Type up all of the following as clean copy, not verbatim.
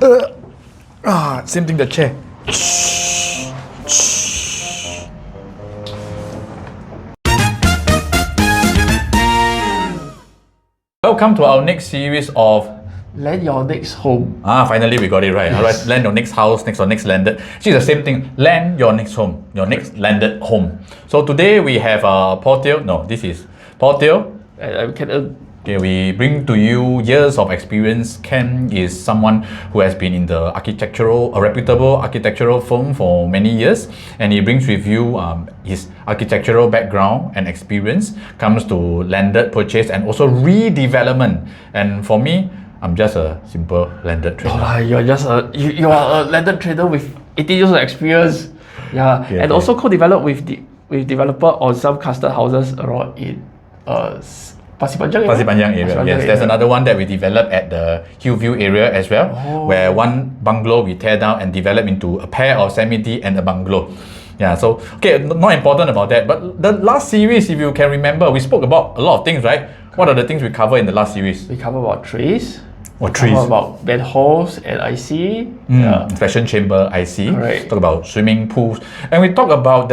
Same thing, the chair. Welcome to our next series of Land your next home. Finally we got it right. Alright, land your next house, next or next landed. Actually, the same thing. Land your next home, your next landed home. So today we have Paul Teo. No, this is Paul Teo. Okay, we bring to you years of experience. Ken is someone who has been in the a reputable architectural firm for many years, and he brings with you his architectural background and experience, comes to landed purchase and also redevelopment. And for me, I'm just a simple landed trader. You are a landed trader with 18 years of experience. Yeah, okay, and also co-develop with developer on some cluster houses around in Pasir Panjang area. Yes, there's another one that we developed at the Hillview area as well, where one bungalow we tear down and develop into a pair of semi-D and a bungalow. Yeah, so, okay, not important about that, but the last series, if you can remember, we spoke about a lot of things, right? What are the things we covered in the last series? We covered about trees. Trees. Talk about manholes and IC. Inspection chamber IC. Correct. Talk about swimming pools, and we talk about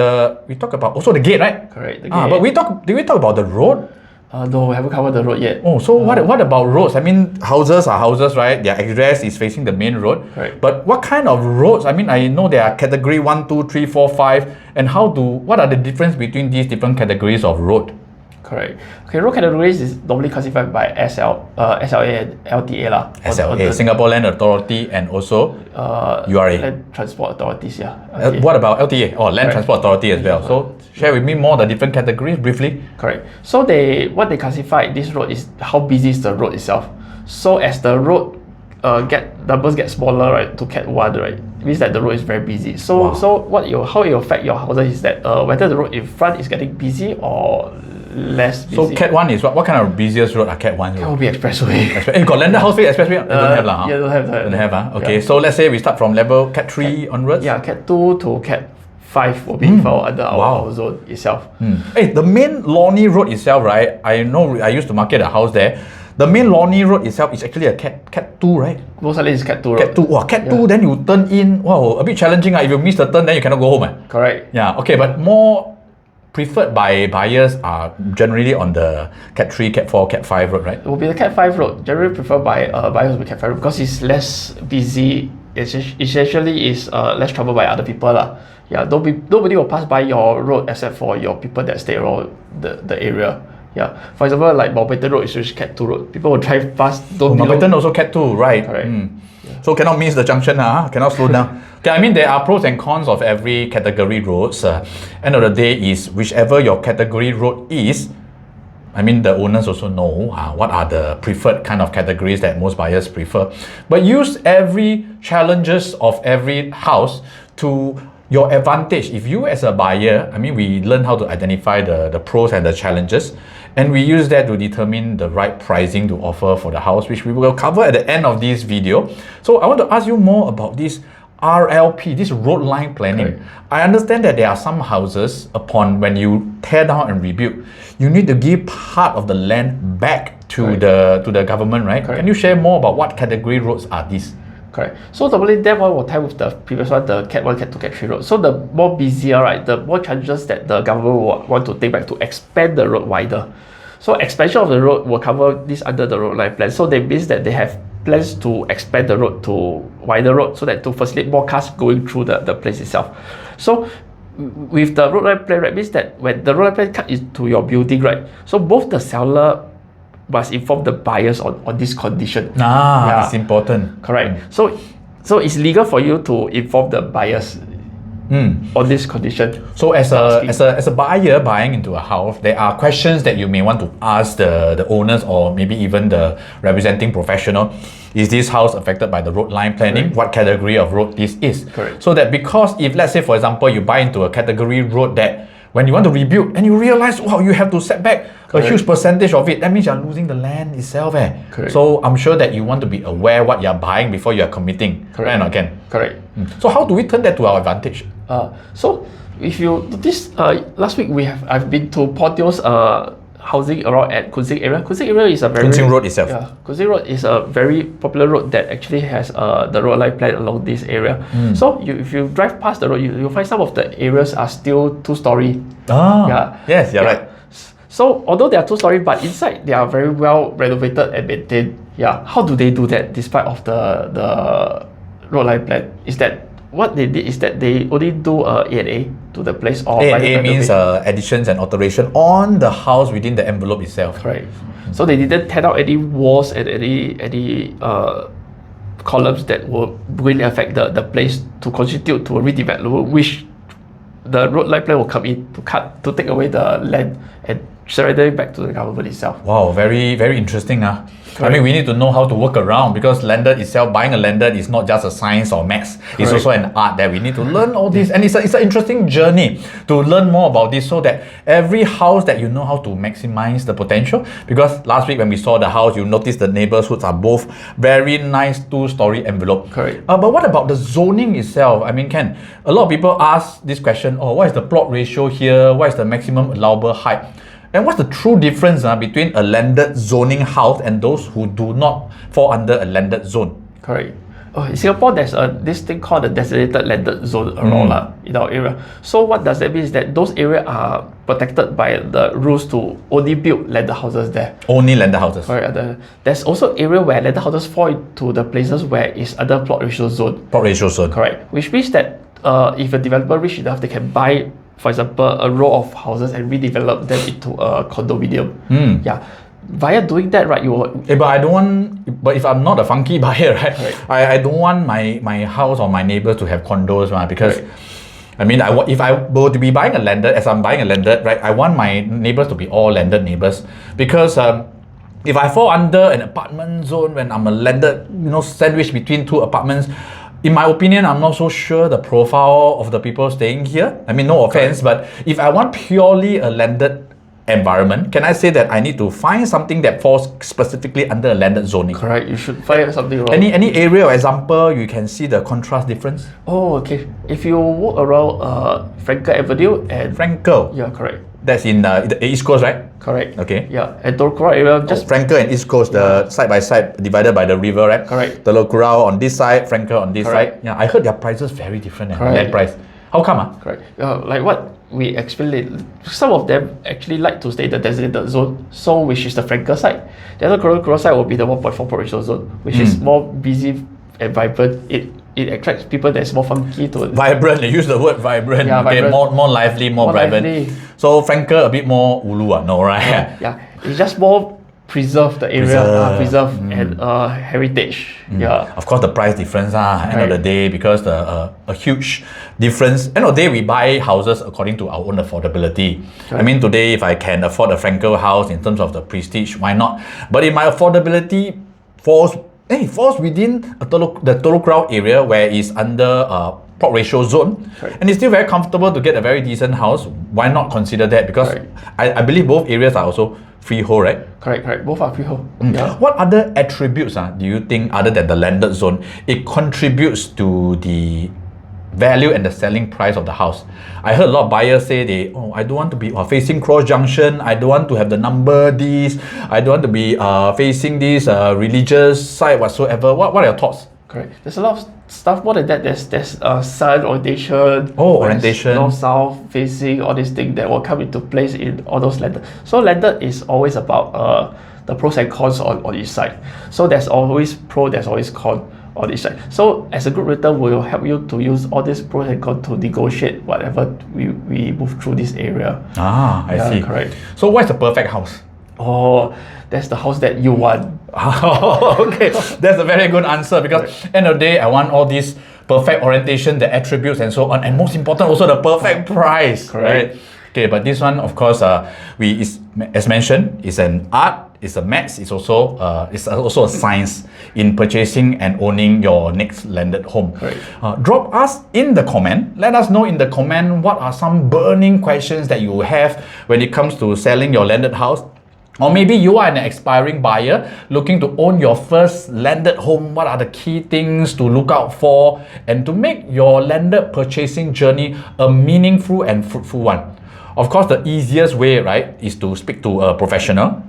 also the gate, right? Correct. The gate. But did we talk about the road? No, we haven't covered the road yet. Oh, so what about roads? I mean, houses are houses, right? Their address is facing the main road. Correct. But what kind of roads? I mean, I know there are category 1, 2, 3, 4, 5, and what are the difference between these different categories of road? Correct. Okay, road categories is normally classified by SLA and LTA lah. SLA, Singapore Land Authority, and also URA. Land Transport Authorities, yeah. What about LTA? Land Transport Authority as well. So share with me more the different categories briefly. Correct. So what they classify this road is how busy is the road itself. So as the road numbers get smaller, right, to Cat 1, right, it means that the road is very busy. So how it affect your houses is that whether the road in front is getting busy or less busy. So Cat 1 is what kind of busiest road are Cat 1? Cat 1 will be expressway. You got landed house with expressway? Don't have lah. Yeah, don't have. Okay, yeah. so let's say we start from level Cat 3 onwards. Yeah, Cat 2 to Cat 5 will be fall under our zone itself. Hey, the main Lornie Road itself, right? I know I used to market a house there. The main Lornie Road itself is actually a Cat 2, right? Most likely it's Cat 2 road. Cat 2, Cat 2, then you turn in, a bit challenging. If you miss the turn, then you cannot go home. Correct. Yeah, okay, but more preferred by buyers are generally on the Cat 3, Cat 4, Cat 5 road, right? It will be the Cat 5 road. Generally preferred by buyers with Cat 5 road because it's less busy. Essentially is less trouble by other people lah. Yeah, nobody will pass by your road except for your people that stay around the area. Yeah, for example, like Mountbatten Road is just Cat 2 road. People will drive past. Mountbatten also Cat 2, right? Correct. Yeah. So cannot miss the junction, cannot slow down. Okay, I mean there are pros and cons of every category roads. End of the day is whichever your category road is. I mean the owners also know what are the preferred kind of categories that most buyers prefer. But use every challenges of every house to your advantage. If you as a buyer, I mean we learn how to identify the pros and the challenges, and we use that to determine the right pricing to offer for the house, which we will cover at the end of this video. So I want to ask you more about this RLP, this road line planning. Okay. I understand that there are some houses when you tear down and rebuild, you need to give part of the land back to the government, right? Correct. Can you share more about what category roads are these? Correct. So normally that one will tie with the previous one, the Cat 1, Cat 2, Cat 3 road. So the more busier, right, the more chances that the government will want to take back to expand the road wider. So expansion of the road will cover this under the road line plan. So that means that they have plans to expand the road to wider road so that to facilitate more cars going through the place itself. So with the road line plan, right, means that when the road line plan cut into your building, right, so both the seller must inform the buyers on this condition. It's important. Correct. So it's legal for you to inform the buyers on this condition. So as a buyer buying into a house, there are questions that you may want to ask the owners or maybe even the representing professional. Is this house affected by the road line planning? Correct. What category of road this is? Correct. So that because if let's say for example you buy into a category road that when you want to rebuild and you realize, wow, you have to set back a huge percentage of it, that means you're losing the land itself. Correct. So I'm sure that you want to be aware what you're buying before you're committing. Correct. Right or not, Ken? Correct. So how do we turn that to our advantage? So if you notice, last week I've been to Paul Teo's housing around at Kun Sing area. Kun Sing area is a very Kun Sing Road itself. Yeah, Kun Sing Road is a very popular road that actually has the road life plan along this area. So if you drive past the road, you'll find some of the areas are still 2-story. Yes, you're right. So although they are 2-story, but inside they are very well renovated and maintained. Yeah, how do they do that despite of the road life plan? Is that what they did is that they only do A&A to the place or A&A means additions and alteration on the house within the envelope itself. Correct. So they didn't tear out any walls and any columns that will really affect the place to constitute to a redevelopment, which the road life plan will come in to take away the land and surrender it back to the government itself. Wow, very, very interesting. I mean, we need to know how to work around, because landed itself, buying a landed is not just a science or maths. It's also an art that we need to learn all this. And it's an interesting journey to learn more about this, so that every house that you know how to maximize the potential. Because last week when we saw the house, you notice the neighborhoods are both very nice 2-story envelope. Correct. But what about the zoning itself? I mean, Ken, a lot of people ask this question, oh, what is the plot ratio here? What is the maximum allowable height? And what's the true difference between a landed zoning house and those who do not fall under a landed zone? Correct. In Singapore, there's this thing called the designated landed zone around in our area. So what does that mean is that those areas are protected by the rules to only build landed houses there. Only landed houses. Correct. There's also area where landed houses fall into the places where it's under plot ratio zone. Plot ratio zone. Correct. Which means that if a developer rich enough, they can buy, for example, a row of houses and redevelop them into a condominium. Yeah. Via doing that, right, you will... but I don't want... But if I'm not a funky buyer, right, I don't want my house or my neighbors to have condos, because... I mean, if I were to be buying a landed, as I'm buying a landed, right, I want my neighbors to be all landed neighbors. Because if I fall under an apartment zone when I'm a landed, sandwiched between two apartments, in my opinion, I'm not so sure the profile of the people staying here. I mean, no offense, but if I want purely a landed environment, can I say that I need to find something that falls specifically under a landed zoning? Correct. You should find something wrong. Any area or example you can see the contrast difference? Oh, okay. If you walk around Frankel Avenue and... Frankel? Yeah, correct. That's in the East Coast, right? Correct. Okay. Yeah, and Telok Kurau area just... Frankel and East Coast, the side by side divided by the river, right? Correct. Telok Kurau on this side, Frankel on this side. Yeah, I heard their prices very different. Land price. How come? Correct. Like what we explained, some of them actually like to stay in the designated zone, so which is the Frankel side. The other Telok Kurau side will be the 1.4 provincial zone, which is more busy and vibrant. It attracts people that's more funky to it. Vibrant, they use the word vibrant. Yeah, okay, vibrant. More lively, more vibrant. Lively. So Frankel a bit more ulu, no, right? Yeah, it's just more preserve the area, and heritage. Yeah. Of course, the price difference, end of the day, because a huge difference. End of the day, we buy houses according to our own affordability. I mean, today, if I can afford a Frankel house in terms of the prestige, why not? But if my affordability falls within the Telok Kurau area, where it's under plot ratio zone, and it's still very comfortable to get a very decent house, why not consider that? Because I believe both areas are also freehold, right? Correct. Both are freehold. Yeah. What other attributes do you think, other than the landed zone, it contributes to the value and the selling price of the house? I heard a lot of buyers say I don't want to be facing cross junction, I don't want to have the number this, I don't want to be facing this religious site whatsoever. What are your thoughts? Correct. There's a lot of stuff more than that. There's sun orientation. Orientation. North south facing, all these things that will come into place in all those landed. So landed is always about the pros and cons on each side. So there's always pro, there's always con on each side. So as a group realtor, we will help you to use all these pros and cons to negotiate whatever we move through this area. I see. Correct. So what's the perfect house? Oh, that's the house that you want. Okay, that's a very good answer, because end of the day, I want all these perfect orientation, the attributes and so on, and most important also the perfect price. Correct. Right? Okay, but this one, of course, as mentioned, is an art, it's a maths, it's also a science in purchasing and owning your next landed home. Drop us in the comment. Let us know in the comment what are some burning questions that you have when it comes to selling your landed house. Or maybe you are an aspiring buyer looking to own your first landed home. What are the key things to look out for and to make your landed purchasing journey a meaningful and fruitful one? Of course, the easiest way, right, is to speak to a professional.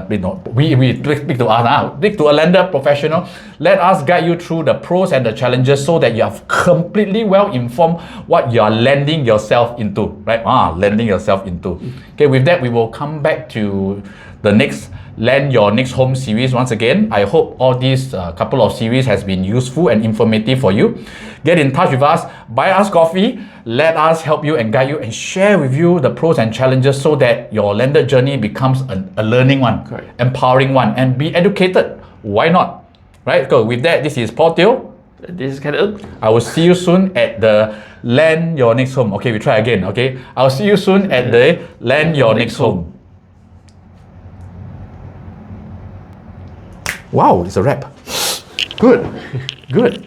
We speak to us now. Speak to a lender professional. Let us guide you through the pros and the challenges so that you are completely well informed what you are lending yourself into, right? Lending yourself into. Okay, with that, we will come back to the next Land Your Next Home series once again. I hope all these couple of series has been useful and informative for you. Get in touch with us, buy us coffee, let us help you and guide you and share with you the pros and challenges so that your lender journey becomes a learning one, Correct. empowering one, and be educated. Why not? Right? So with that, this is Paul Teo. This is Kenneth. I will see you soon at the Land Your Next Home. Okay, we try again. Okay, I'll see you soon at the Land Your Next Home. Wow, it's a wrap. Good, good.